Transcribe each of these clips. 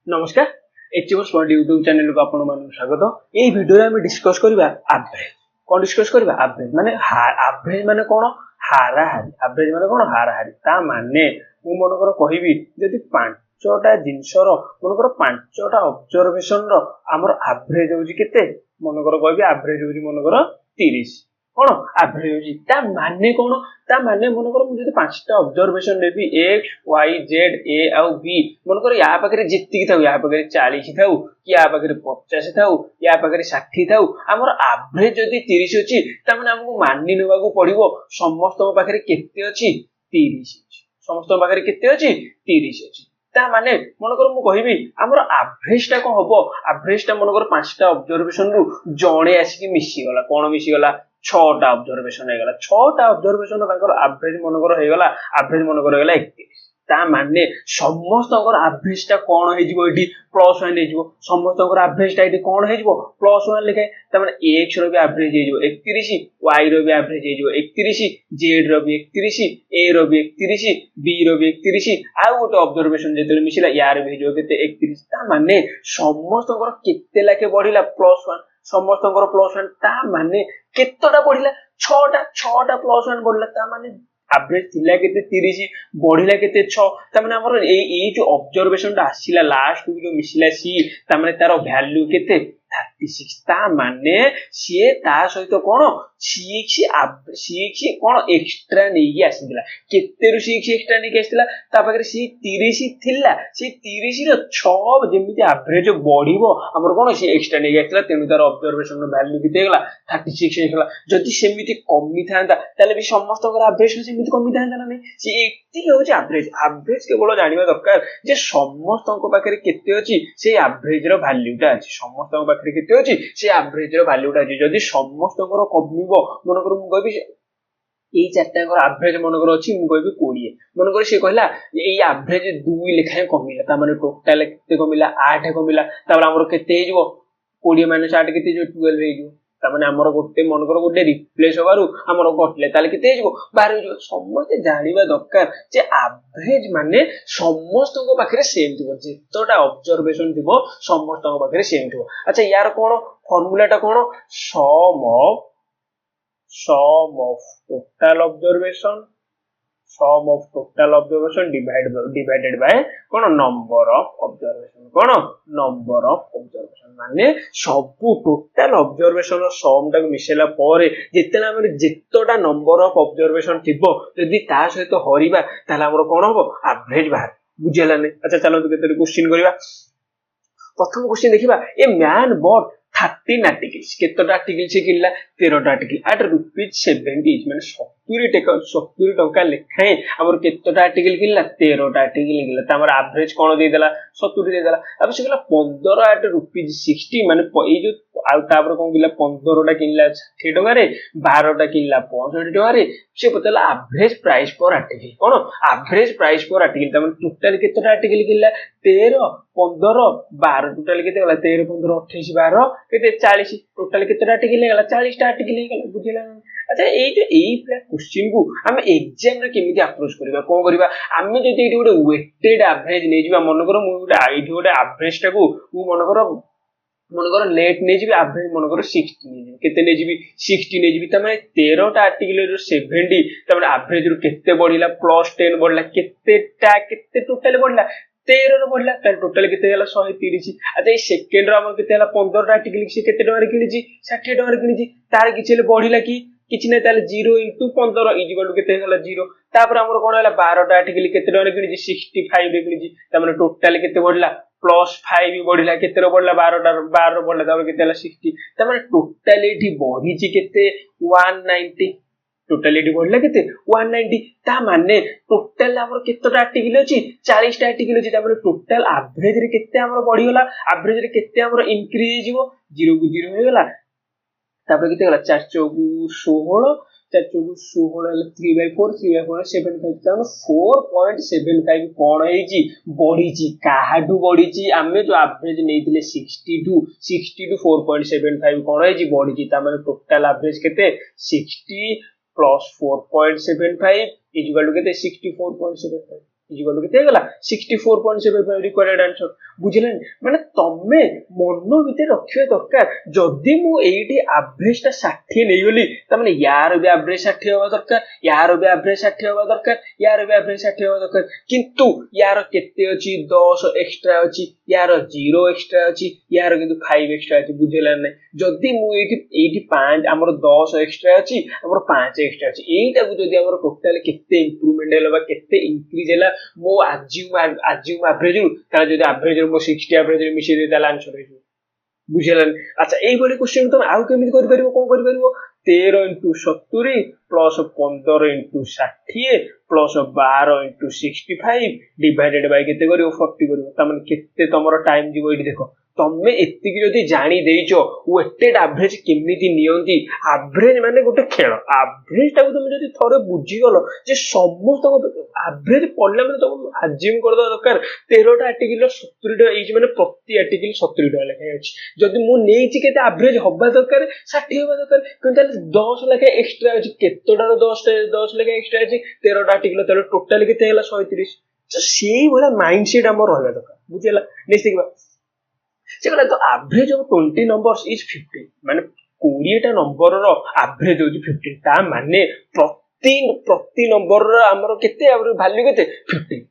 नमस्कार HM smart YouTube channel को आपण मानक स्वागत। एई वीडियो रे हम डिस्कस करबा एवरेज। कोन डिस्कस करबा एवरेज माने एवरेज माने कोन हाराहारी। एवरेज माने कोन हाराहारी ता माने मु मनकर कहिबी जदि पांचटा जिंसर मनकर पांचटा ऑब्जर्वेशन रो हमर एवरेज होजी केते मनकर कहिबी एवरेज होजी मनकर 30 कोन एवरेज होजी ता माने कोन ता माने मनकर मु जदि पांचटा ऑब्जर्वेशन लेबी x y z a और b मनकर या पाखरे जित्ती थाउ या पाखरे 40 थाउ कि या पाखरे 50 थाउ या पाखरे 60 थाउ हमर एवरेज जदि 30 अछि ता माने हमकु मानि नेबा को पड़िबो समस्त पाखरे केते अछि 30 अछि समस्त पाखरे केते अछि 30 अछि ता माने मनकर मु कहिबी हमर एवरेज ता को हबो एवरेज ता मनकर पांचटा ऑब्जर्वेशन रु जणे आसी कि मिसी गला कोन मिसी गला 6टा ऑब्जर्वेशन हे गला 6टा ऑब्जर्वेशन ताकर एवरेज मनकर हे गला एवरेज मनकर हे गला 31 ता माने समस्तकर एवरेज ता कोन हे जिवो एठी +1 हे जिवो समस्तकर एवरेज ता एठी कोन हे जिवो +1 लिखे ता माने x रो भी एवरेज हे जिवो 31 y रो भी एवरेज हे जिवो 31 z रो भी 31 a रो भी 31 b रो भी 31 आ गोटे ऑब्जर्वेशन जेतले मिसिला यार भी हे जिवो केते 31 ता माने समस्तकर केते लाके बढ़िला +1 समस्तकर +1 ता माने केतटा बढ़िला 6टा +1 बढ़िला ता माने एवरेज थिला केते 30 बढ़िला केते 6 ता माने हमर ए जो ऑब्जर्वेशन ता आसीला लास्ट जो मिसिला सी ता माने तारो वैल्यू केते 36 ता माने सी ता सहित कोन 6 कोन एक्स्ट्रा नेगी आसीला केते रु 6 एक्स्ट्रा नेगी आसीला ता पाखरे सी 30 थिला सी 30 रो 6 जेमिति एवरेज बढ़िबो हमर कोन सी एक्स्ट्रा नेगी आसीला तेनु तार ऑब्जर्वेशन रो वैल्यू केते गेला 36 हेला जदि सेमिति कमी थांदा ताले भी समस्त कर एवरेज सेमिति कमी थांदा ना नै सी एति होची एवरेज एवरेज केवल जानिबा दरकार जे समस्त को पाखरे केते अछि से एवरेज रो वैल्यू ता अछि समस्त को पाखरे केते अछि से एवरेज रो वैल्यू ता अछि जदि समस्त को कमिबो मनकर मु कहबी ए चारटा को एवरेज मनकर अछि मु कहबी 20 मनकर से कहला ए एवरेज 2 लेखाय कमिला ता माने टोटल केते कमिला 8 कमिला तापर हमर केते हेजो 20 - 8 केते जो 12 हेजो ता माने हमर गोटे मनकर गोटे रिप्लेस होबारु हमर गटले ताले केते हेजो 12 हेजो समस्त जानिबा दरकार जे एवरेज माने समस्त को पाखरे सेम थिबो जेतोटा ऑब्जर्वेशन थिबो समस्त को पाखरे सेम थिबो अच्छा यार कोन फार्मूला ता कोन sum of total observation divided by cone number of observation माने सब टोटल ऑब्जर्वेशन रो सम टा मिसेला परे जेतेला हमर जेतोटा नंबर ऑफ ऑब्जर्वेशन थिबो यदि ता सहित हरिबा ताला हमर कोन होबो एवरेज बाहर बुझेला नै अच्छा चलो तो केते क्वेश्चन करिवा प्रथम क्वेश्चन देखिबा ए मैन बॉट 13 आर्टिकल्स केतोटा आर्टिकल से किनला 13टा आर्टिकल एट ₹70 माने 70 टका लेखाए हमर केतोटा आर्टिकल किनला 13टा आर्टिकल किनला त हमर एवरेज कोन दे देला 70 दे देला अब से किनला 15 एट ₹60 माने ए जो आ तापर कोन किनला 15टा किनला 60 टका रे 12टा किनला 65 टका रे से पतला एवरेज प्राइस पर आर्टिकल कोन एवरेज प्राइस पर आर्टिकल त माने टोटल केतोटा आर्टिकल किनला 13 15 12 टोटल केते गला 13 15 28 12 केते 40 टोटल केतोटा आर्टिकल गला 40 टा आर्टिकल गला बुझिला अच्छा ए जो ए प्ले क्वेश्चन को हम एग्जाम रे केमिति अप्रोच करबा कोन करबा हम जति एटी गोटे वेटेड एवरेज नै जिबा मन करो मु गोटे आईडी गोटे एवरेज टा को मु मन करो लेट नै जिबी एवरेज मन करो 60 नै जिबी केते नै जिबी 60 नै जिबी त माने 13 टा आर्टिकल रो 70 त माने एवरेज रो केते बढ़िला +10 बढ़िला केते टोटल बढ़िला 13 रो बढ़िला त टोटल केते होला 130 अच्छा ए सेकंड रो हमर केते होला 15 टा आर्टिकल से केते टका रे किनिची 60 टका रे किनिची तार किछले बढ़िला की किछि नै ताले 0 * 15 इक्वल टू केते होला 0 तापर हमर कोन होला 12 टा आर्टिकल केते टका रे किनिची 65 रे किनिची त माने टोटल केते बढ़िला +5 बढ़िला केते रो बढ़िला 12 रो बढ़िला तापर केते होला 60 त माने टोटल एठी बढ़िची केते 190 टोटल एठी बढ़िला केते 190 ता माने टोटल हमर केतोटा आर्टिकल अछि 40 टा आर्टिकल अछि ता माने टोटल एवरेज रे केते हमर बढ़ी होला एवरेज रे केते हमर इंक्रीज जिवो 0 को 0 हो गेला तापर केते गेला 4 चौगु 16 4 चौगु 16 ହେଲା 3/4 3/4 75 तानो 4.75 कोन हेजी बढ़ीची काहाडू बढ़ीची आमे जो एवरेज नेथिले 60 टू 4.75 कोन हेजी बढ़ीची ता माने टोटल एवरेज केते 60 + 4.75 इक्वल टू केते 64.75 इक्वल केते गला 64.75 रिक्वायर्ड आंसर बुझिले माने तमे मन भितर रखियो दरकार जदी मु एठी एवरेज ता 60 नै गली त माने यार भी एवरेज 60 होबा दरकार यार भी एवरेज 60 होबा दरकार यार भी एवरेज 60 होबा दरकार किंतु यार केते अछि 10 एक्स्ट्रा अछि यार 0 एक्स्ट्रा अछि यार किंतु 5 एक्स्ट्रा अछि बुझिले नै जदी मु एठी 5 हमर 10 एक्स्ट्रा अछि हमर 5 एक्स्ट्रा अछि एटा को जदी हमर टोटल केते इंप्रूवमेंट हैला बा केते इंक्रीज हैला मो आज्यूम एवरेज ता जदी एवरेज मो 60 एवरेज मिशी दे ताला आंसर हे बुझिलन अच्छा एई बोली क्वेश्चन तुम आउ केमिति कर परिबो कोन कर परिबो 13 * 70 प्लस 15 * 60 प्लस 12 * 65 डिवाइडेड बाय केते करिवो 40 करिवो त माने केते तमरो टाइम जीवो एठी देखो तमे एतिकी जदी जानि देइचो वेटेड एवरेज केमिति नियंती एवरेज माने गोटे खेल एवरेज ता तुम जदी थोरे बुझी गलो जे समस्त एवरेज पडला माने तुम अज्यूम कर दो दरकार 13 टा आर्टिकल 70 टा एज माने प्रति आर्टिकल 70 टा लेखा अछि जदी मु नेइची केते एवरेज होबा दरकार 60 होबा दरकार किंतु 10 लेखा एक्स्ट्रा अछि केतोडा 10 लेखा एक्स्ट्रा अछि 13 टा आर्टिकल तले टोटल केते हैला 130 तो सेही वाला माइंडसेट हमर रहबा दरकार बुझिला निश्चित से कहला तो एवरेज ऑफ 20 नंबर्स इज 50 माने 20 टा नंबर रो एवरेज होची 50 ता माने प्रति नंबर रो हमर केते एवरेज वैल्यू केते 50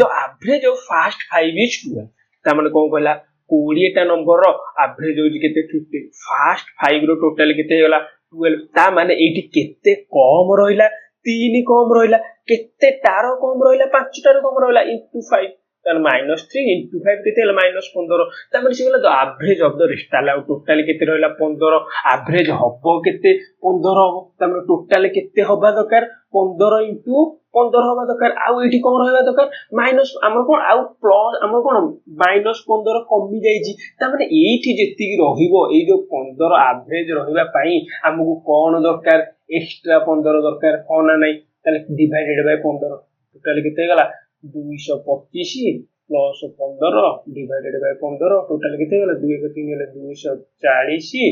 the average of first 5 is 12 ता माने कोन कहला 20 टा नंबर रो एवरेज होची केते 50 फर्स्ट 5 रो टोटल केते होला 12 ता माने एठी केते कम रहिला 3 कम रहिला केते टारो कम रहिला 5 टारो कम रहिला इनटू 5 then -3 into 5 केते होला -15 तापर से गेला एवरेज ऑफ द रेस्ट ताला टोटल केते रहला 15 एवरेज हबो केते 15 हबो तापर टोटल केते होबा दरकार 15 into 15 होबा दरकार आउ एठी कोन रहबा दरकार माइनस हमर कोन आउ प्लस हमर कोन -15 कमी जाईची ता माने एठी जेति रहिबो ए जो 15 एवरेज रहिबा पई हमकु कोन दरकार एक्स्ट्रा 15 दरकार कोन नै ताले डिवाइडेड बाय 15 टोटल केते गला 225 प्लस 15 डिवाइडेड बाय 15 टोटल केते गला 2 के 3 गला 240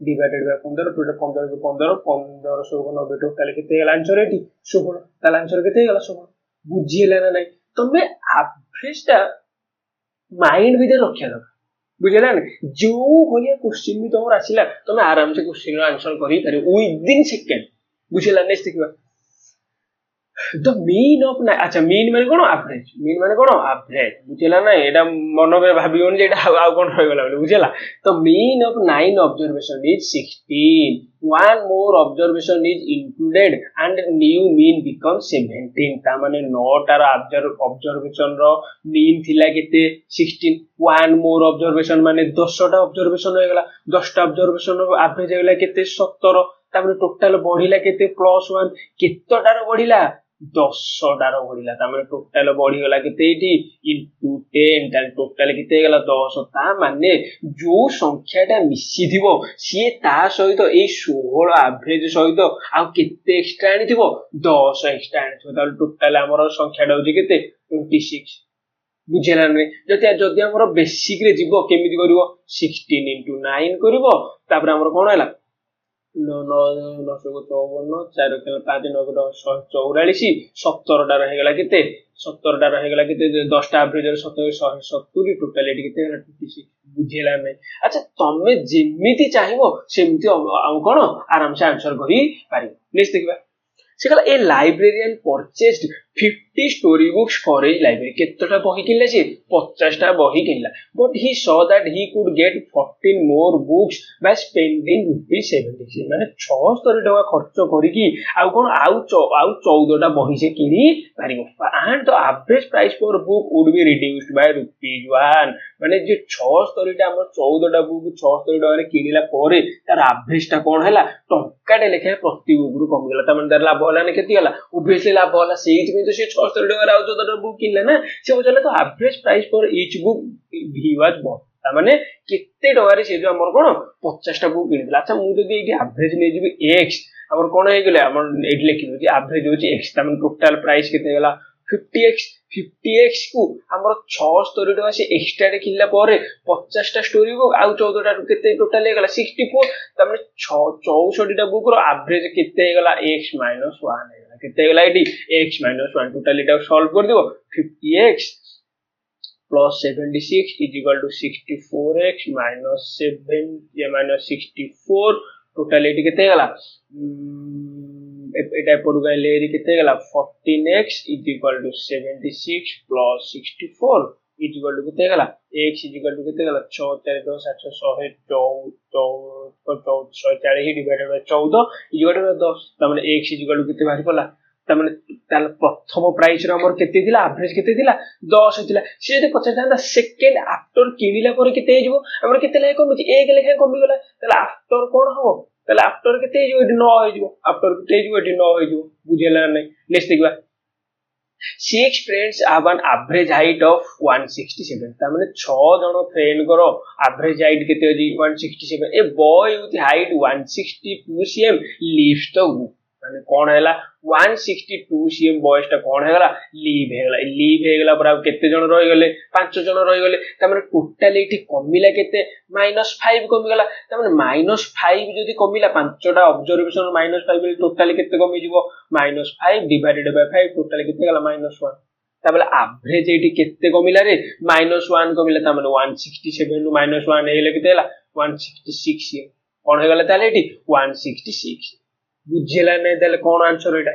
डिवाइडेड बाय 15 टोटल 15 के 15 1590 टोटल केते गला आंसर एठी 16 ताला आंसर केते गला 16 बुझिले ना नै तमे एवरेज ता माइंड भीतर रखिया दरकार बुझिला ना जो होया क्वेश्चन भी तमर आसिला तमे आराम से क्वेश्चन रो आंसर करि पारे विद इन सेकंड बुझिला नेक्स्ट देखिबा the mean of अच्छा mean माने कोन एवरेज बुझिला ना एटा मन में भाबियोन जे एटा आ कोन होय गेला बुझिला तो mean of 9 observation is 16 one more observation is included and new mean becomes 17 ता माने 9 टार observation रो mean थिला केते 16 one more observation माने 10 टा observation होय गेला 10 टा observation रो एवरेज होय गेला केते 17 ता माने टोटल बढ़िला केते +1 केतोटार बढ़िला 10 टार बढ़िला ता माने टोटल बढ़ी गला केते एठी इनटू 10 ता टोटल केते गला 10 ता माने जो संख्याटा मिसी थिबो सी ता सहित ए 16 एवरेज सहित आ केते एक्स्ट्रा आनी थिबो 10 एक्स्ट्रा आनी थिबो ता टोटल हमर संख्याटा होची केते 26 बुझेला नै जति हमर बेसिक रे जीवो केमिति करिवो 16 * 9 करिवो तापर हमर कोन हैला 9 9 54 4 के 5 9 144 17 टा रह गेला केते 17 टा रह गेला केते 10 टा एवरेज 70 170 टोटल एटी केते 26 बुझेला नै अच्छा तमे जेमिति चाहिबो सेमिति कोन आराम से आंसर करि पारि नेक्स्ट देखबा से कहला a librarian purchased 50 story books for his library केतटा बही किनला से 50 टा बही किनला but he saw that he could get 14 more books by spending ₹76 माने 76 टका खर्च करिकी आ कोन आउ 14 टा बही से किनी पारिबो and the average price for book would be reduced by ₹1 माने जे 76 टा हम 14 टा बुक 76 टका रे किनिला परे तार एवरेज टा कोन हैला टंकाटे लेखे प्रति बुक रु कम गेला त माने तार लाभ होला ने केति होला ओबवियसली लाभ होला सेही तो से 76 टका आउ 14 बुक किनले ना से बुझले तो average price for each book भी वाज बहुत ता माने केते टका रे से जो हमर कोन 50 टा बुक किनिला अच्छा मु जदी एठी एवरेज ले जिबी x हमर कोन हे गेले हमर एठी लिखि दो एवरेज होची x ता माने टोटल प्राइस केते गेला 50x को हमर 76 टका से एक्स्ट्रा रे किनला परे 50 टा स्टोरी बुक आउ 14 टा केते टोटल हे गेला 64 ता माने 64 टा बुक रो एवरेज केते हे गेला x - 1 हे गेला केते गेला एटी x - 1 टोटली टा सॉल्व कर दिबो 50x plus 76 is equal to 64x minus 7 ये minus 64 टोटल एटी केते गला एटा पड़ गले एरी केते गला 14x is equal to 76 plus 64 is equal to केते गला x is equal to केते गला 64 10 140 divided by 14 is equal to 10 तमने x is equal to केते बाहर पला तमने ताल प्रथम प्राइस रो हमर केते दिला एवरेज केते दिला 10 दिला से जदि पचास था सेकंड आफ्टर किनिला पर केते हिजबो हमर केते लेखा कमी 1 लेखा कमी गला ताले आफ्टर कोन हो ताले आफ्टर केते हिजबो एटी 9 हिजबो आफ्टर केते हिजबो एटी 9 हिजबो बुझेला नै नेक्स्ट देखबा 6 friends have an average height of 167 ता माने 6 जण फ्रेंड करो एवरेज हाइट केते होजी 167 a boy with height 162 cm leaves the group माने कोन हैला 162 cm बॉयज ता कोन हैगला लीव हैगला पर केते जण रहि गले 5 जण रहि गले ता माने टोटलिटी कमिला केते -5 कमी गला ता माने -5 जदी कमिला 5 टा ऑब्जर्वेशन -5 टोटली केते कमी जिवो -5 डिवाइडेड बाय 5 टोटली केते गला -1 ता बेला एवरेज एटी केते कमिला रे -1 कमिला ता माने 167 रु -1 हेले केते हला 166 cm कोन हैगला ताले एटी 166 बुझेला नै देले कोन आंसर एटा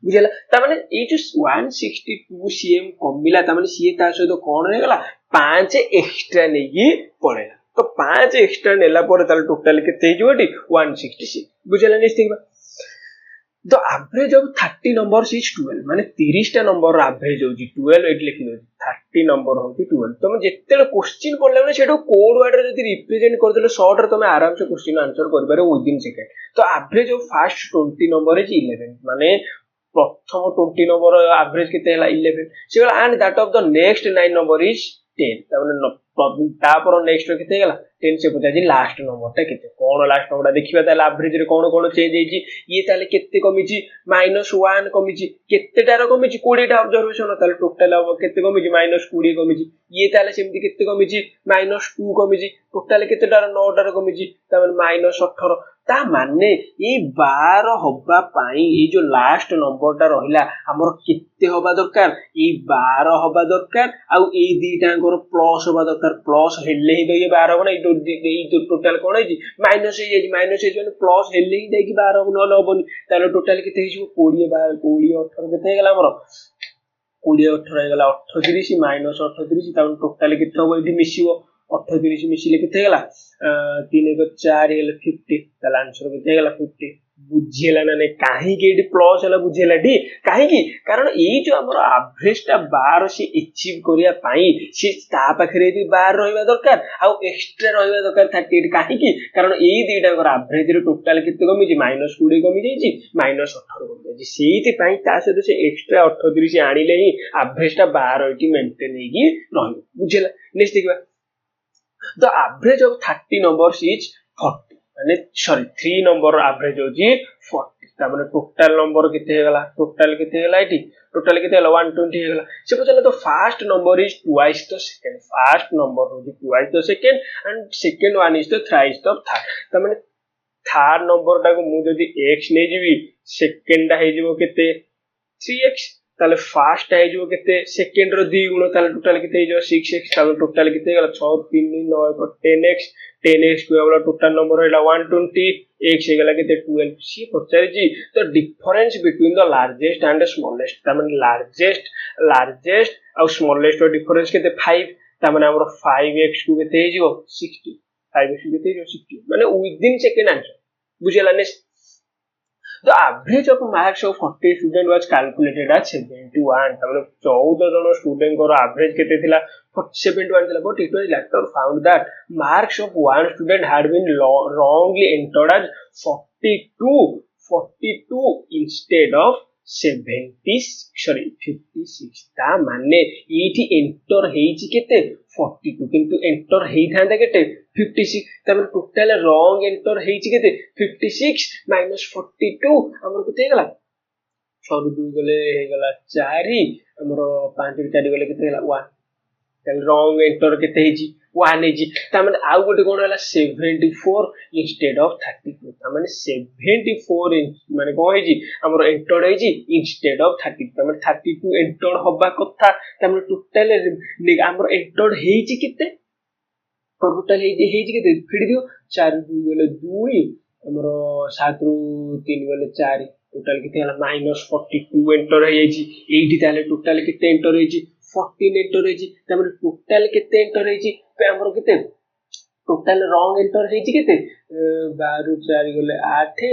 बुझेला ता माने ए जो 162 cm कमिला ता माने सी ता सहित कोन रे गला 5 एक्स्ट्रा नेगी पड़ेला तो 5 एक्स्ट्रा नेला पड़े ताले टोटल केते हिजोटी 166 बुझेला नेक्स्ट देखबा the average of 30 numbers is 12 माने 30 टा नंबर एवरेज होजी 12 एट लिखि दो 30 नंबर होती 12 तुम जेतेले क्वेश्चन पढले माने सेटो कोड वर्ड रे जदी रिप्रेजेंट कर देले शॉर्ट रे तुम आराम से क्वेश्चन आंसर कर बारे विद इन सेकंड तो average of first 20 number is 11 माने प्रथम 20 नंबर एवरेज केते हला 11 सेला and that of the next 9 number is 10 ता माने तापर नेक्स्ट केते गला 10 से पचा जी लास्ट नंबर ता केते कोन लास्ट नंबर देखिबा ताले एवरेज रे कोन चेंज हेजी ये ताले केते कमी जी -1 कमी जी केते टार कमी जी 20 टा ऑब्जर्वेशन ताले टोटल अब केते कमी जी -20 कमी जी ये ताले सेमती केते कमी जी -2 कमी जी टोटल केते टार 9 टार कमी जी ता माने -18 ता माने ए 12 होबा पाई ए जो लास्ट नंबर टा रहिला हमर केते होबा दरकार ए 12 होबा दरकार आ ए दीटांकर प्लस होबा दरकार प्लस हेले ही दई 12 बने ए टोटल कोन है जी माइनस हे जो प्लस हेले ही दई 12 न होबनी ताले टोटल केते हिजो 20 18 केते गला हमर 20 18 हे गला 38 -38 ता टोटल केते होबो एठी मिसिबो 38 मिसिले केते गला 3 1 4 हेले 50 ताले आंसर केते गला 50 बुझेला ना काहे के एडी प्लस हला बुझेला डी काहे की कारण ए जो हमर एवरेज टा 12 से अचीव करिया पाई से ता पाखरे भी 12 रहबा दरकार आ एक्स्ट्रा रहबा दरकार 38 काहे की कारण ए दीटा कर एवरेज रे टोटल केते कमी जी -20 कमी जाई जी -18 कमी जाई सेही पई ता से से एक्स्ट्रा 38 से आनिले ही एवरेज टा 12 एटी मेंटेन हेगी रहबो बुझेला नेक्स्ट देखबा the average of 30 numbers is 40 माने सॉरी 3 नंबर एवरेज होजी 40 ता माने टोटल नंबर केते हेगला टोटल केते हेगला एटी टोटल केते हेला 120 हेगला से पछले तो first number is twice the second first number होजी twice the second and second one is the thrice the third ता माने थर्ड नंबर टा को मु जदी x नै जीवी सेकंड हे जीवो केते 3x ताले फर्स्ट है जो केते सेकंड रो 2 गुण ताले टोटल केते जो 6x ताले टोटल केते गला 6 3 9 10x को वाला टोटल नंबर हैला 120 x हे गला केते 12 सी पचार जी तो difference between the largest and smallest ता माने लार्जेस्ट और स्मॉलेस्ट रो डिफरेंस केते 5 ता माने हमरो 5x को केते जो 60 5x को केते जो 60 माने विद इन सेकंड आंसर बुझेला next The average of marks of 40 student was calculated at 71 तमने 14 जन स्टूडेंट को एवरेज केते थिला 71 थिला but it was later found that marks of one student had been wrongly entered as 42 instead of 56 ता माने एठी एंटर हेची केते 42 किंतु एंटर हेई थांदा केते 56 तमन टोटल रॉन्ग एंटर हेची केते 56 -42 हमर केते गला 6 2 गले हे गला 4 हमर 5 4 गले केते गला 1 रॉन्ग एंटर केते हेजी 1 हेजी ता माने आउ गोटे कोन हला 74 इंस्टेड ऑफ 32 ता माने 74 माने कोन हेजी हमर एंटर हेजी इंस्टेड ऑफ 32 ता माने 32 एंटर होबा कथा ता माने टोटल हमर एंटर हेजी केते टोटल हेजी केते फिर दियो 4 2 गले 2 हमर 7 रु 3 गले 4 टोटल केते हला -42 एंटर हेजी एठी ताले टोटल केते एंटर हेजी 14 एंटर हेजी ता माने टोटल केते एंटर हेजी पे हमर केते टोटल रॉन्ग एंटर हेजी केते 12 रु 4 गले 8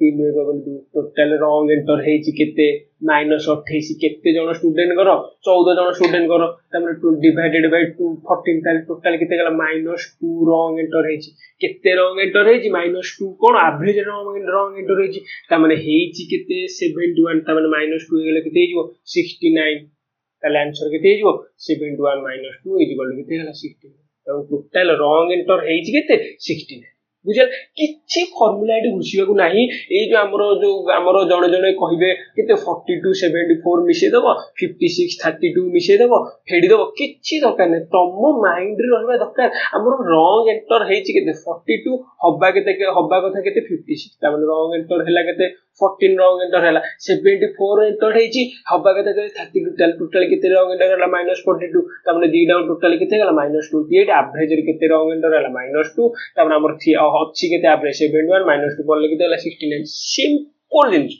3 गले 2 टोटल रॉन्ग एंटर हेजी केते -28 केते जण स्टूडेंट करो 14 जण स्टूडेंट करो ता माने डिवाइडेड बाय 2 14 ताले टोटल केते गला -2 रॉन्ग एंटर हेजी केते रॉन्ग एंटर हेजी -2 कोन एवरेज रॉन्ग एंटर हेजी ता माने हेजी केते 71 ता माने -2 गले केते हेजो 69 ताले आंसर केते हेजो 71 - 2 इज इक्वल टू केते हला 69 तो टोटल रॉन्ग एंटर हेजी केते 69 बुझल किछि फार्मूला एटी घुसिबा को नाही ए जो हमरो जणे जणे कहिबे केते 42 74 मिसे देबो 56 32 मिसे देबो फेडी देबो किछि दरकार नै तम माइंड रे रहबा दरकार हमरो रॉन्ग एंटर हेछि केते 42 हब्बा कथा केते 56 ता माने रॉन्ग एंटर हैला केते 14 रॉन्ग एंटर हैला 74 एंटर हेछि हब्बा कथा केते 32 टोटल केते रॉन्ग एंटर हैला -42 ता माने दी डाउन टोटल केते हैला -28 एवरेज रे केते रॉन्ग एंटर हैला -2 ता माने हमर अच्छी केते एवरेज 71 - 2 बोलले केते हैला 69 सिंपल जिंस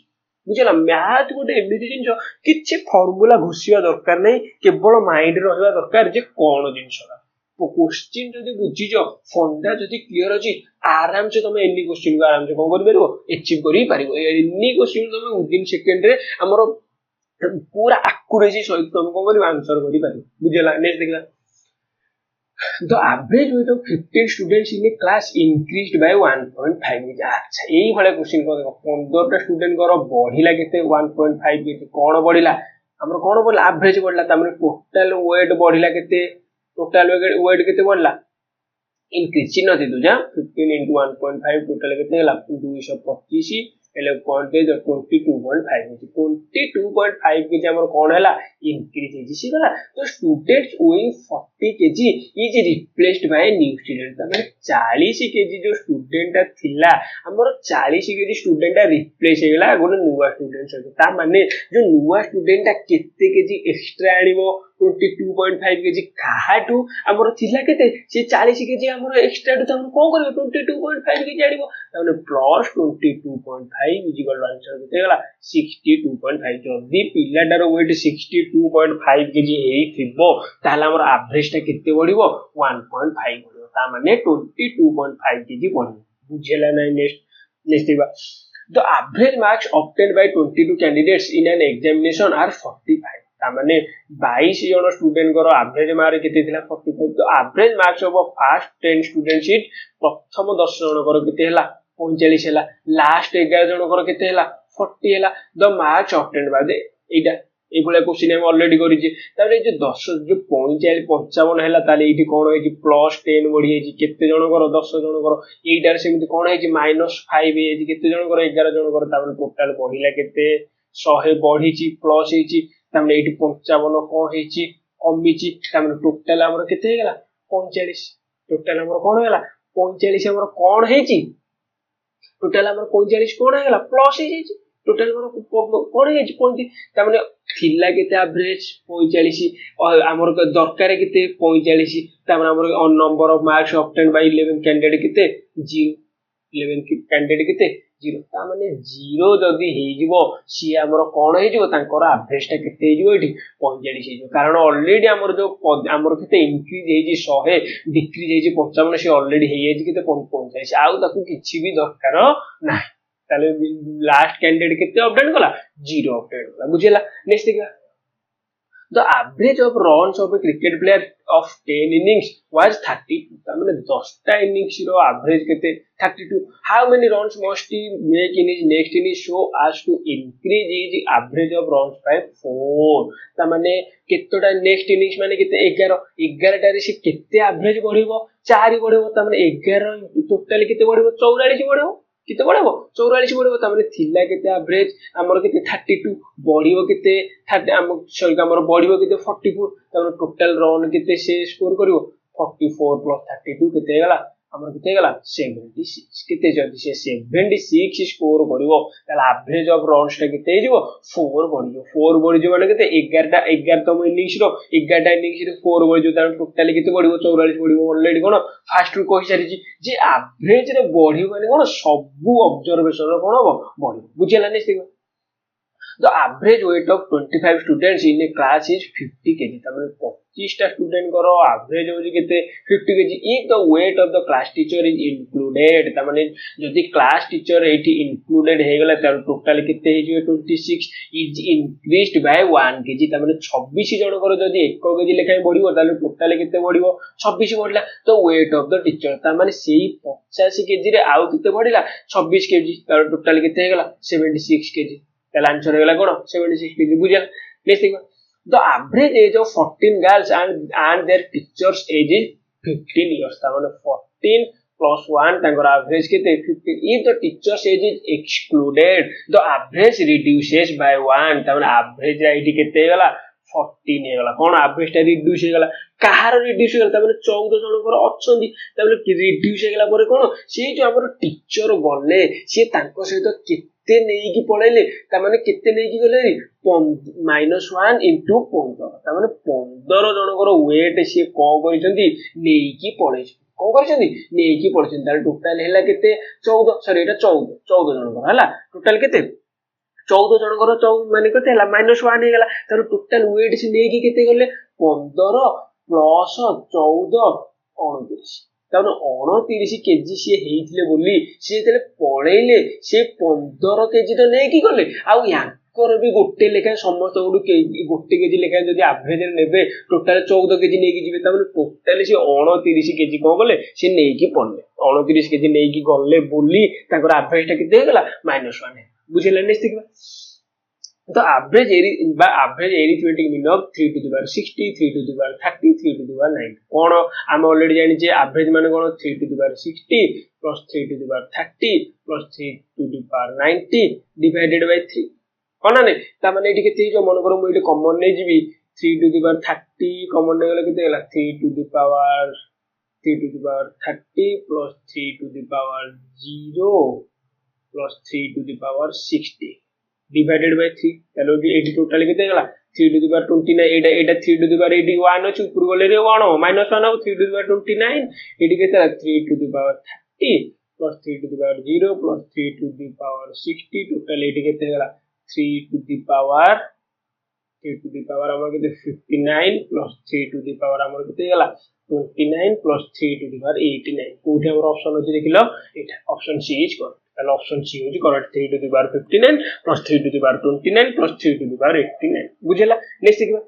बुझला मैथ गोटे एमिति जिंस किछि फार्मूला घुसिया दरकार नै केवल माइंड रहबा दरकार जे कोन जिंसरा क्वेश्चन जदि बुझी जो फंडा जदि क्लियर अछि आराम से तुम एनी क्वेश्चन को आराम से कोन करि परबो अचीव करि परबो एनी क्वेश्चन तुम विदिन सेकंड रे हमर पूरा एक्यूरेसी सहित तुम कोन करि आंसर करि परबो बुझला नेक्स्ट देखला The average weight of 15 students in a class increased by 1.5 अच्छा एई भले क्वेश्चन को देखो 15 टा स्टूडेंट करो बढ़िला केते 1.5 केते कोन बढ़िला हमर कोन बढ़ला एवरेज बढ़ला त हमर टोटल वेट बढ़िला केते टोटल वेट केते बढ़ला इंक्रीज चिन्ह दे दुजा 15 * 1.5 टोटल केते हला 225 ele voltage 22.5 के जे हमर कोन हला इंक्रीज हे जी गला तो students weighing 40 kg is replaced by new student तमे 40 kg जो स्टूडेंट थिला हमर 40 kg स्टूडेंट रिप्लेस हे गला गोने नुवा स्टूडेंट से ता माने जो नुवा स्टूडेंट केते kg एक्स्ट्रा आनिबो 22.5 kg काहाटू हमर थिला केते से 40 kg हमर एक्स्ट्रा तो हम कोन करबो 22.5 kg आनिबो तने plus 22.5 is equal to answer केते गला 62.5 जदी पिलाटार वेट 62.5 kg हेई थिबो ताला हमर एवरेज ता केते बढ़िबो 1.5 बढ़िबो ता माने 22.5 kg बढ़िबो बुझेला नै नेक्स्ट दिबा The average marks obtained by 22 candidates in an examination are 45 ता माने 22 जन स्टूडेंट करो एवरेज मार्क केते थिला 45 तो average marks of first 10 student sheet प्रथम 10 जन करो केते हला 45 हला लास्ट 11 जन करो केते हला 40 हला the marks obtained by the एटा ए भले क्वेश्चन हम ऑलरेडी करि जे तारे जे 10 जो 45 55 हला ताले एठी कोन होई जे प्लस 10 बढ़ी हे जे केते जन करो 10 जन करो एटार सेमिति कोन हे जे -5 हे जे केते जन करो 11 जन करो ताले टोटल बढ़िला केते 100 बढ़ी ची प्लस हे ची ताले एठी 55 कोन हे ची कमी ची ताले टोटल हमर केते हे गेला 45 टोटल हमर कोन हेला 45 हमर कोन हे ची टोटल हमर 45 कोन हे गेला प्लस हे ची टोटल हमर कोन हे ची 35 ताले थिला केते एवरेज 45 हमर दरकार केते 45 ताले हमर number of marks obtained by 11 candidate केते 0 11 कैंडिडेट केते 0 ता माने 0 जदी हे जिवो सी हमर कोन हे जिवो तांकर एवरेज ता केते हे जिवो एठी 45 हे जिवो कारण ऑलरेडी हमर जो हमर केते इंक्रीज हे जी 100 डिक्रीज हे जी 55 सी ऑलरेडी हे जी केते 45 आउ ताकू किछि भी दरकार नाही ताले लास्ट कैंडिडेट केते अपडेट कला 0 अपडेट कला बुझिला नेक्स्ट देखा The average of runs of a cricket player of 10 innings was 32 ता माने 10 टा innings रो एवरेज केते 32 how many runs must he make in his next innings so as to increase his average of runs by 4 ता माने केतोटा next innings माने केते 11 11 टा रे से केते एवरेज बढ़िबो 4 बढ़िबो ता माने 11 टोटल केते बढ़िबो 44 बढ़िबो केते बढ़िबो 44 बढ़िबो त माने थिला केते एवरेज हमर केते 32 बढ़िबो केते 30 हम सॉरी हमर बढ़िबो केते 44 त माने टोटल रन केते से स्कोर करिवो 44 प्लस 32 केते गला हमर केते गला 76 केते जदी से 76 स्कोर करिवो ताला एवरेज ऑफ रन्स टा केते हिजो 4 बढ़ियो माने केते 11 तम इनिंग्स रो 11 इनिंग्स रे 4 बढ़ियो त टोटल केते बढ़िबो 44 बढ़िबो ऑलरेडी कोन फास्ट रु कहि सारी जे एवरेज रे बढ़ियो माने कोन सब ऑब्जर्वेशन रो कोन बढ़ियो बुझिला नै से The average weight of 25 students in a class is 50 kg. तमने 25 टा स्टूडेंट करो एवरेज होजी केते 50 kg. If the weight of the class teacher is included, तमने जदि क्लास टीचर एठी इंक्लूडेड हे गला त टोटल केते हे जो 26 is increased by 1 kg. तमने 26 जण करो जदि 1 kg लेखाय बढ़िबो ताले टोटल केते बढ़िबो 26 बढ़ला तो weight of the teacher तमने सेही 85 kg रे आउ केते बढ़िला 26 kg तार टोटल केते हे गला 76 kg. आंसर है कोन 76 kg बुझा नेक्स्ट देखो the average age of 14 girls and their teachers age is 15 years ता माने 14 प्लस 1 तांगर एवरेज केते 15 if the teachers age is excluded the average reduces by 1 ता माने एवरेज आईडी केते गला 14 हे गला कोन एवरेज ता रिड्यूस हे गला कहार रिड्यूस हे गला ता माने 14 जण पर अछंदी ता माने रिड्यूस हे गला पर कोन से जो हमर टीचर गले से तांको सहित केते नेई की पळेले ता माने केते नेई की गले -1 into 15 ता माने 15 जनकर वेट से को करिसंती नेई की पळे को करिसंती नेई की पळेसंती तार टोटल हैला केते 14 सॉरी एटा 14 जनकर हला टोटल केते 14 जनकर 14 माने केते हैला -1 हे गला तार टोटल वेट से नेई की केते गले 15 प्लस 14 29 तब 29 केजी सी हेइथिले बोली सी जेते पळेले से 15 केजी तो नै की गले आ याकर भी गोटे लेखा समस्त गोटे केजी लेखा जदि एवरेज नेबे टोटल 14 केजी नै की जिवे तब टोटल सी 29 केजी को गले से नै की पड़ले 29 केजी नै की गले बोली ताकर एवरेज ता केते गला -1 बुझिला नेक्स्ट देखबा The average arithmetic mean of 3 to the power 60, 3 to the power 30, 3 to the power 90. कौन आम ऑलरेडी जानी जे एवरेज माने कौन 3 to the power 60 plus 3 to the power 30 plus 3 to the power 90 divided by 3. कौन नहीं ता माने एठी केते जो मन करो मु एठी कॉमन नै जिवि 3 to the power 30 कॉमन नै गला केते गला 3 to the power 30 plus 3 to the power 0 plus 3 to the power 60. divided by 3 चलो एडी टोटल केते गला 3 to the power 29 Etah 3 to the power 81 अछि ऊपर गले रे 1 -1 हो 3 to the power 29 एडी केते 3 to the power 30 plus 3 to the power 0 plus 3 to the power 60 total एडी केते गला 3 to the power हमर केते 59 plus 3 to the power हमर केते गला 29 plus 3 to the power 89 कोठे हमर ऑप्शन अछि देखिलो एटा option C is correct and option C is correct 3 to the power 59 plus 3 to the power 29 plus 3 to the power 89 बुझला नेक्स्ट देखिबा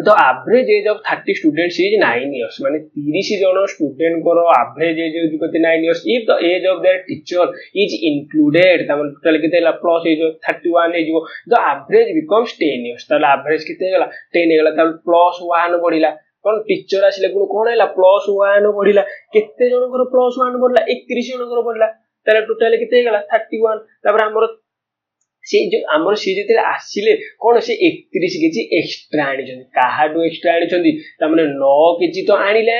the average age of 30 students is 9 years माने 30 जण student को average age होजी कते 9 years if the age of their teacher is included त total केते ला plus as 31 हे जिवो the average becomes 10 years त average केते गला 10 हे गला त प्लस 1 बढ़िला कोन टीचर आसिले कोन हैला प्लस 1 बढ़िला केते जण को प्लस 1 बढ़िला 31 जण को बढ़िला तार टोटल केते गला 31 तापर हमर से जो हमर से जेते आसिले कोन से 31 केजी एक्स्ट्रा आनी छथि काहाडो एक्स्ट्रा आनी छथि त माने 9 केजी तो आनिले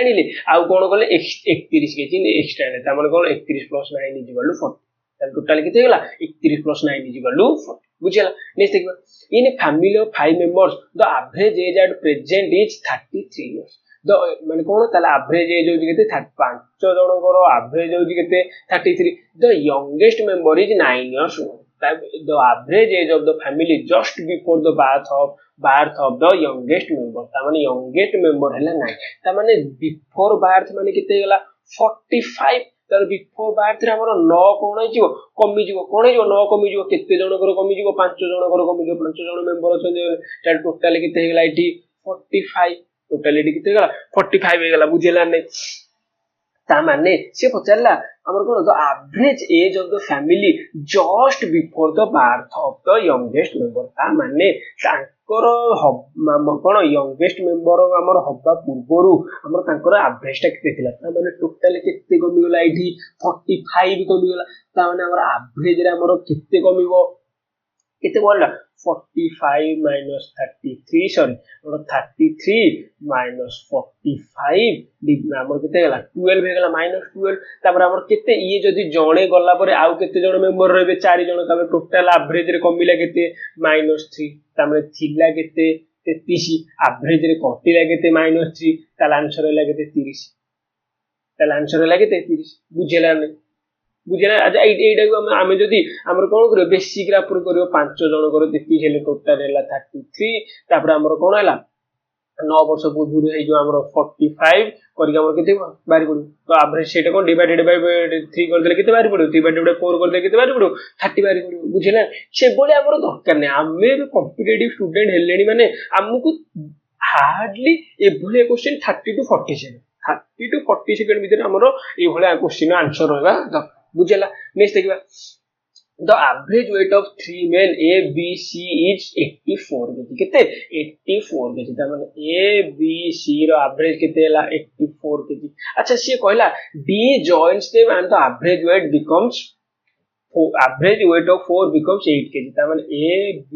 आ कोन गले 31 केजी एक्स्ट्रा आने त माने कोन 31 + 9 इक्वल टू 40 तार टोटल केते गला 31 + 9 इक्वल टू 40 बुझिला नेक्स्ट देखबा in a family of 5 members the average age at present is 33 years the माने कोन ताला एवरेज एज होजी केते 35 जण को एवरेज होजी केते 33 the youngest member is 9 years the average age of the family just before the birth of the youngest member ता माने youngest member हैला 9 ता माने before birth माने केते गला 45 तर before birth रे हमर 9 कोन हिजो कमी जिवो कोन हिजो 9 कमी जिवो केते जण कर कमी जिवो 5 जण कर कमी जिवो 5 जण मेंबर अछन तार टोटल केते गला एठी 45 टोटल एठी केते गला 45 हे गला बुझिला नै ତା ମାନେ ସେ ପଚାରିଲା ଆମର କଣ the average age of the family just before the birth of the youngest member. ତା ମାନେ ତାଙ୍କର କଣ ୟଙ୍ଗେଷ୍ଟ ମେମ୍ବର ଆମର ହବା ପୂର୍ବରୁ ଆମର ତାଙ୍କର ଆଭରେଜ ଟା କେତେ ଥିଲା। ତା ମାନେ ଟୋଟାଲ କେତେ କମିଗଲା ଏଇଠି 45 କମିଗଲା। ତା ମାନେ ଆମର ଆଭରେଜ ରେ ଆମର କେତେ କମିବ କେତେ ପଡିଲା 45 minus 33 ସରି ଆମର 33 minus 45 ଆମର କେତେ ହେଲା 12 ହେଇଗଲା -12। ତାପରେ ଆମର କେତେ ଇଏ ଯଦି ଜଣେ ଗଲା ପରେ ଆଉ କେତେ ଜଣ ମେମ୍ବର ରହିବେ 4 ଜଣ। ତାପରେ ଟୋଟାଲ ଆଭରେଜ ରେ କମିଲା କେତେ -3। ତାପରେ ଥିଲା କେତେ 33 ଆଭରେଜ ରେ କଟିଲା କେତେ -3। ତାହେଲେ ଆନ୍ସର ହେଲା କେତେ 30। ତାହେଲେ ଆନ୍ସର ହେଲା କେତେ 30 ବୁଝିଲା ନା ବୁଝିଲା। ଆଚ୍ଛା এইটাକୁ ଆମେ ଯଦି ଆମର କଣ କରିବ ବେସିକ ଆପ୍ରୁଭ କରିବ 5 ଜଣଙ୍କର 33 ହେଲେ ଟୋଟାଲ ହେଲା 33। ତାପରେ ଆମର କଣ ହେଲା 9 ବର୍ଷ ପୂର୍ବରୁ ହେଇଯିବ ଆମର 45 କରିକି ଆମର କେତେ ବାହାରି ପଡିବ। ତ ଆଭରେଜ ସେଇଟା କଣ ଡିଭାଇଡେଡ ବାଇ 3 କରିଦେଲେ କେତେ ବାହାରି ପଡିବ, ଡିଭାଇଡେଡ ବାଇ 4 କରିଦେଲେ କେତେ ବାହାରି ପଡିବ 30 ବାହାରି ପଡିବ ବୁଝିଲା। ସେଭଳି ଆମର ଦରକାର ନାହିଁ। ଆମେ ଏବେ କମ୍ପିଟେଟିଭ ଷ୍ଟୁଡେଣ୍ଟ ହେଲେଣି ମାନେ ଆମକୁ ହାର୍ଡଲି ଏଭଳିଆ question 30 to 40 second 30 to 40 second ଭିତରେ ଆମର ଏଇଭଳିଆ କ୍ୱେଶ୍ଚିନ୍ ଆନ୍ସର ରହିବା ଦରକାର ବୁଝିଲା। ନେକ୍ସଟ ଦେଖିବା the average weight of 3 men A B C is 84 kg କେତେ 84 kg। ତା ମାନେ A B C ର average କେତେ ହେଲା 84 kg। ଆଚ୍ଛା ସିଏ କହିଲା D joins them and the average weight becomes average weight of 4 becomes 8 kg। ତା ମାନେ A B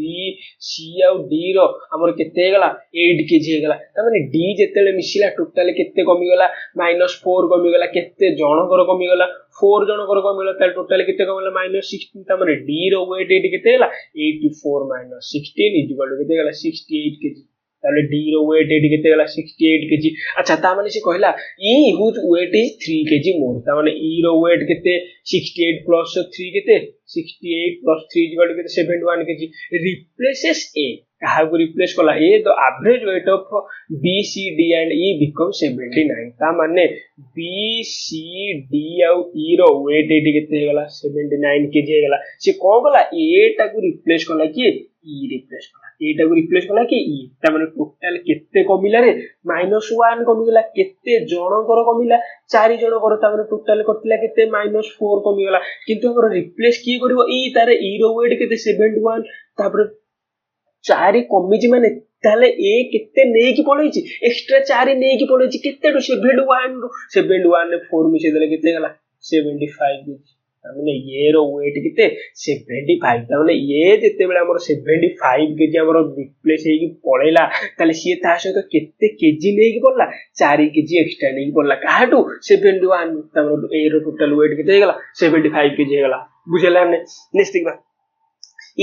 C ଆଉ D ର ଆମର କେତେ ହେଇଗଲା 8 kg ହେଇଗଲା। ତା ମାନେ D ଯେତେବେଳେ ମିଶିଲା ଟୋଟାଲ କେତେ କମିଗଲା -4 କମିଗଲା। କେତେ ଜଣଙ୍କର କମିଗଲା 4 ଜଣଙ୍କର କମିଗଲା। ତାହେଲେ ଟୋଟାଲ କେତେ କମିଗଲା -16। ତା ମାନେ D ର weight ଏଇଠି କେତେ ହେଲା 84 - 16 ଇକ୍ୱାଲ ଟୁ କେତେ ହେଲା 68 kg। ତାହେଲେ D ର weight ଏଇଠି କେତେ ହେଲା 68 kg। ଆଚ୍ଛା ତା ମାନେ ସେ କହିଲା E whose weight is 3 kg more। ତା ମାନେ E ର weight କେତେ 68 plus 3 କେତେ 68 plus 3 ଇକ୍ୱାଲ ଟୁ କେତେ 71 kg। replaces A କାହାକୁ ରିପ୍ଲେସ କଲା A the average weight of B C D and E becomes 79। ତା ମାନେ B C D ଆଉ E ର weight ଏଇଠି କେତେ ହେଇଗଲା 79 kg ହେଇଗଲା। ସେ କଣ କଲା A ଟାକୁ ରିପ୍ଲେସ କଲା କି E ରିପ୍ଲେସ କଲା ଏଇଟାକୁ ରିପ୍ଲେସ କଲା କି E। ତା ମାନେ ଟୋଟାଲ କେତେ କମିଲା ରେ -1 କମିଗଲା। କେତେ ଜଣଙ୍କର କମିଲା 4 ଜଣଙ୍କର। ତା ମାନେ ଟୋଟାଲ କଟିଲା କେତେ -4 କମିଗଲା। କିନ୍ତୁ ଆମର ରିପ୍ଲେସ କିଏ କରିବ E। ତାର E ର weight କେତେ 71। ତାପରେ 4 କମିଛି ମାନେ ତାହେଲେ A କେତେ ନେଇକି ପଳେଇଛି ଏକ୍ସଟ୍ରା 4 ନେଇକି ପଳେଇଛି କେତେଠୁ 71 ରୁ 71 ରେ 4 ମିଶେଇ ଦେଲେ କେତେ ହେଲା 75 kg। ତାମାନେ A ର weight କେତେ 75। ତାମାନେ A ଯେତେବେଳେ ଆମର 75 kg ଆମର ରିପ୍ଲେସ ହେଇକି ପଳେଇଲା ତାହେଲେ ସିଏ ତା ସହିତ କେତେ କେଜି ନେଇକି ପଡିଲା 4 kg ଏକ୍ସଟ୍ରା ନେଇକି ପଡିଲା କାହାଠୁ 71। ତାମାନେ A ର ଟୋଟାଲ weight କେତେ ହେଇଗଲା 75 kg ହେଇଗଲା ବୁଝିଲା। ନେକ୍ସଟ ଦେଖିବା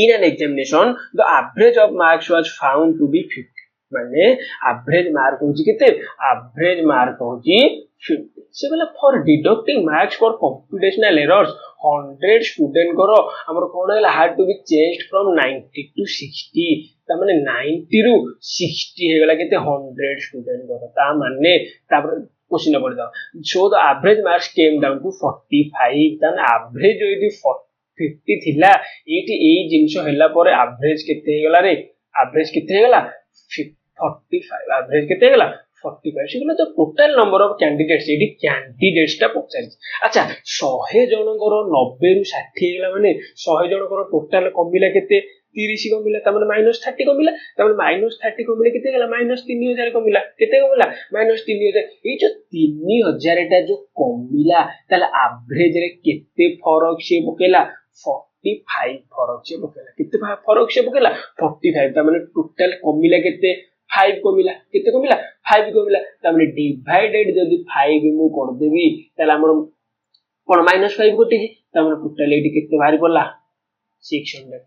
in an examination the average of marks was found to be 50। ମାନେ average mark होची केते average mark होची 50। से बोला for deducting marks for computational errors 100 student करो हमर कोन हैला had to be changed from 90 to 60। ता माने 90 रु 60 हे गला केते 100 student करो। ता माने तापर क्वेश्चन पड़ जाओ so the average marks came down to 45। ता average होई 50 थिला एटी एई जिंसो हैला परे एवरेज केते हेगला रे एवरेज केते हेगला 45 एवरेज केते हेगला 45। सेगला तो total number of candidates eighty candidates टा पचारि। अच्छा 100 जनकर 90 रु 60 हेगला माने 100 जनकर टोटल कमिला केते 30 कमिला। ता माने -30 कमिला। ता माने -30 कमिले केते हेगला -3000 कमिला। केते कमिला -3000। ए जो 3000 टा जो कमिला ताले एवरेज रे केते फरक से पकेला 45 फरक से पकेला। केते फरक से पकेला 45। ता माने टोटल कमिला केते 5 कमिला। केते कमिला 5 कमिला। ता माने डिवाइडेड जदी 5 मु कर देबी ताले हमर कोन -5 कटि जी। ता माने टोटल एटी केते बाहरी पड़ला 600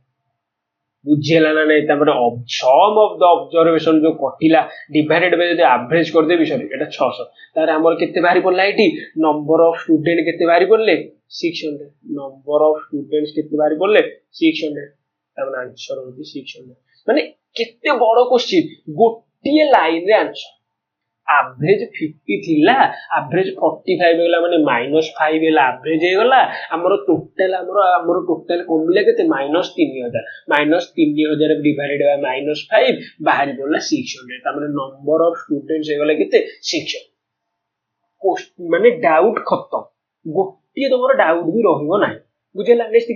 बुझेला ना नहीं। ता माने सम ऑफ द ऑब्जर्वेशन जो कटिला डिवाइडेड बाय जदी एवरेज कर देबी सॉरी एटा 600। तारे हमर केते बाहरी पड़ला एटी नंबर ऑफ स्टूडेंट केते बाहरी पड़ले 600। नंबर ऑफ स्टूडेंट्स केते बाहरी पड़ले 600। ता माने आंसर होती 600। माने केते बड़ो क्वेश्चन गोटिए लाइन रे आंसर। एवरेज 50 थिला एवरेज 45 हेगला माने -5 हेला एवरेज हेगला हमरो टोटल कमिला केते -3000 डिवाइडेड बाय -5 बाहरी पड़ला 600। ता माने नंबर ऑफ स्टूडेंट्स हेगला केते 600। ମାନେ ଡାଉଟ୍ ଖତମ, ଗୋଟିଏ ତମର ଡାଉଟ୍ ବି ରହିବ ନାହିଁ। ବୁଝିଲା? ନେକ୍ସଟ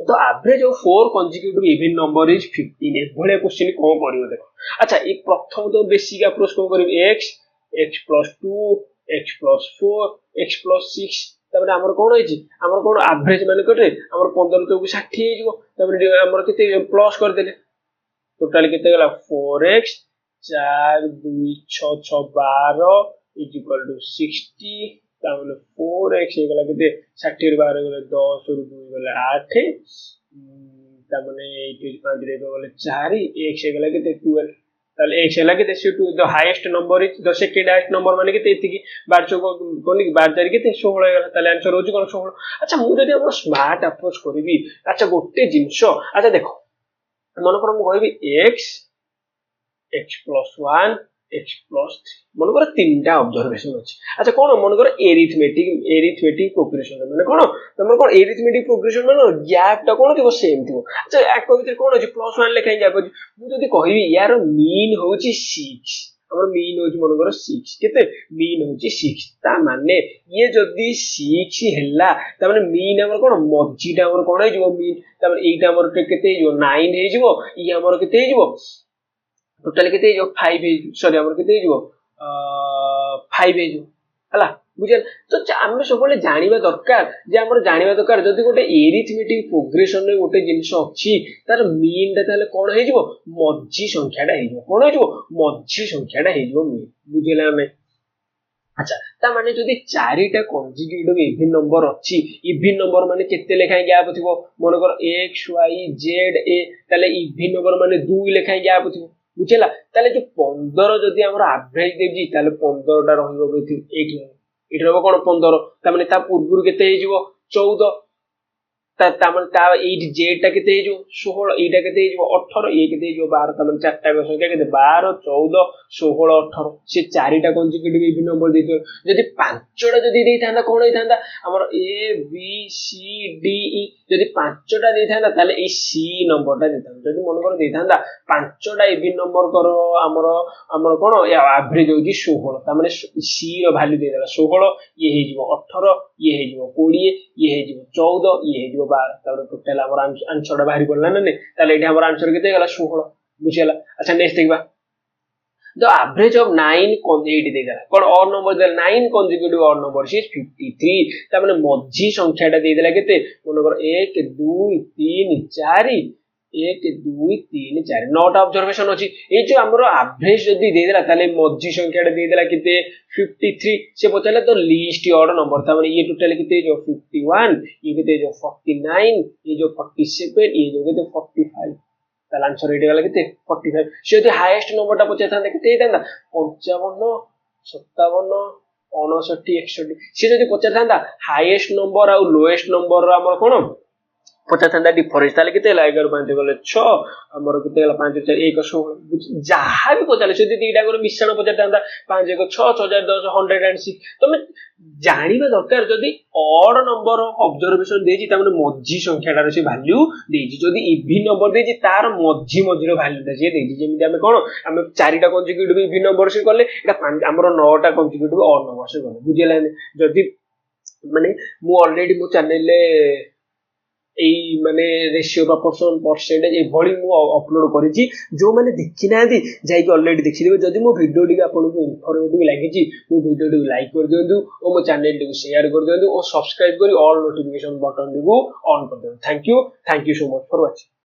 ତ average of 4 consecutive even number is 15। ଏଭଳିଆ କ୍ୱେଶ୍ଚିନ୍ କଣ କରିବ ଦେଖ। ଆଚ୍ଛା ଏ ପ୍ରଥମ ତ ବେସିକ ଆପ୍ରୋଚ କଣ କରିବି, x plus 2 x plus 4 x plus 6, ତାପରେ ଆମର କଣ ହେଇଛି, ଆମର କଣ ଆଭରେଜ ମାନେ କେତେ, ଆମର 15 ଚଉକୁ 60 ହେଇଯିବ, ତାପରେ ଆମର କେତେ ପ୍ଲସ କରିଦେଲେ, ଟୋଟାଲ କେତେ ଗଲା 4x 4 2 6 6 12 is equal to 60, ତାମାନେ 4x ହେଇଗଲା କେତେ 60 ରୁ 12 ଗଲେ 10 ରୁ 2 ଗଲେ 8, ତାମାନେ 8 5 ରେ ଗଲେ 4, x ହେଇଗଲା କେତେ 12, তাহলে x ହେଲା କେତେ, ସେ the highest number is the second highest number ମାନେ କେତେ ଏତିକି, 12 ଚଉକ କୋନି 12 4 କେତେ 16 ହେଇଗଲା, ତାହେଲେ ଆନ୍ସର ହଉଛି କଣ 16। ଆଚ୍ଛା ମୁଁ ଯଦି ଆମର ସ୍ମାର୍ଟ ଆପ୍ରୋଚ କରିବି, ଆଚ୍ଛା ଗୋଟେ ଜିନିଷ, ଆଚ୍ଛା ଦେଖ ମନେକର ମୁଁ କହିବି x plus 1 x plus 3, মনে তিনটা অবজারভেশন আছে। আচ্ছা কোন মনে করো এরিথমেটিক প্রোগ্রেশন মানে কোন তোমার কোন এরিথমেটিক প্রোগ্রেশন মানে গ্যাপটা কোন থিব সেম থিব। আচ্ছা এক ভিতরে কোন আছে +1 লেখাই গ্যাপ আছে, ମୁଁ ଯଦି କହିବି ইয়ার মিন হচ্ছে 6, আমার মিন হচ্ছে মনে করো 6, কেতে মিন হচ্ছে 6, তা মানে ইয়ে যদি 6 হেলা তা মানে মিন আমার কোন মঝিটা আমার কোন হই যাব মিন, তারপরে এইটা আমার কেতে হই যাব 9 হই যাব, ই আমার কেতে হই যাব टोटाल केते जो 5 है, सॉरी हमर केते जो 5 है जो हला बुझल। तो हम सब जानिबा दरकार जे हमर जानिबा दरकार जदी गोटे एरिथमेटिक प्रोग्रेशन रे गोटे जिंस अछि तार मीन ता ताले कोन हे जिवो मझी संख्याटा हे जिवो, कोन हे जिवो मझी संख्याटा हे जिवो मीन, बुझिला हमें। अच्छा ता माने जदी चारिटा कंजिक्यूटिव इवन नंबर अछि, इवन नंबर माने केते लेखाय गैप थिबो, मन कर x y z a, ताले इवन नंबर माने 2 लेखाय गैप थिबो, बुझिला। ताले जो 15 जदी हमर एवरेज देबी ताले 15 टा रहिबो बेथि 8 एटा रहबो कोन 15, ता माने ता पूर्वरु केते हे जिवो 14, ता माने ता 8 z टा केते हे जिवो 16, एटा केते हे जिवो 18, ए केते हे जिवो 12, ता माने चारटा संख्या केते 12 14 16 18, से चारिटा कंजिक्यूटिव इवन नंबर देतो। जदी पांचटा जदी देइथांदा कोन होइथांदा हमर a b c d e, जदी पांचटा देइथांदा ताले ए c नंबरटा देइथांदा, जदी मन कर देइथांदा पांचटा इवन नंबर करो हमर कोन एवरेज होजी 16, ता माने c रो वैल्यू देदेला 16, ये हे जिवो 18, ये हे जिवो 20, ये हे जिवो 14, ये हे जिवो 12, तापर टोटल हमर आंसरटा बाहरी पड़ला ना ने, ताले एटा हमर आंसर केते गला 16, बुझियला। अच्छा नेक्स्ट देखबा the average of 9 consecutive देदेला कोन और नंबर दे 9 consecutive और नंबर इज 53, ता माने मझी संख्याटा देदेला केते मन कर 1 2 3 4, 1 2 3 4 नोट ऑब्जर्वेशन अछि। ए जो हमरो एवरेज जदी देदेला ताले मझी संख्याटा देदेला केते 53, से पचाला तो लीस्ट ऑड नंबर, ता माने ये टोटल केते जो 51, ये केते जो 49, ये जो 47, ये जो केते 45, ताल आंसर एटे गला केते 45। से जदी हाईएस्ट नंबरटा पचाय थांदा केते हेतांदा 55 57 59 61, से जदी पचाय थांदा हाईएस्ट नंबर आ लोएस्ट नंबर हमर कोन पचाय थांदा डिफरेंस, ताले केते 11 5 गले 6, हमर केते गला 5 4 1 16, जहा भी पचाले से जदी एटा कर मिश्रण पचाय थांदा 5 1 6 6 4 10 106, तमे जानिबा दरकार जदी ऑड नंबर ऑब्जर्वेशन देजी ता माने मझी संख्याटार से वैल्यू देजी, जदी इवन नंबर देजी तार मझी मझीर वैल्यूटा से देजी, जेमिति हमें कोन हमें चारिटा कंजिक्यूटिव इवन नंबर से करले एटा हमर 9टा कंजिक्यूटिव ऑड नंबर से करले, बुझिला। जदी माने मु ऑलरेडी मो चैनल ले এই মানে রেশিও বা परसेंटेज এই ভলি মু আপলোড করেছি, जो माने देखि नांदी जाई ऑलरेडी देखि देबे। जदी मो वीडियो टी आपनको इन्फॉर्मेटिव लागिची मो वीडियो टी लाइक कर दियंतु और मो चैनल टी शेयर कर दियंतु और सब्सक्राइब करी ऑल नोटिफिकेशन बटन टी ऑन कर दियंतु। Thank you so much for watching.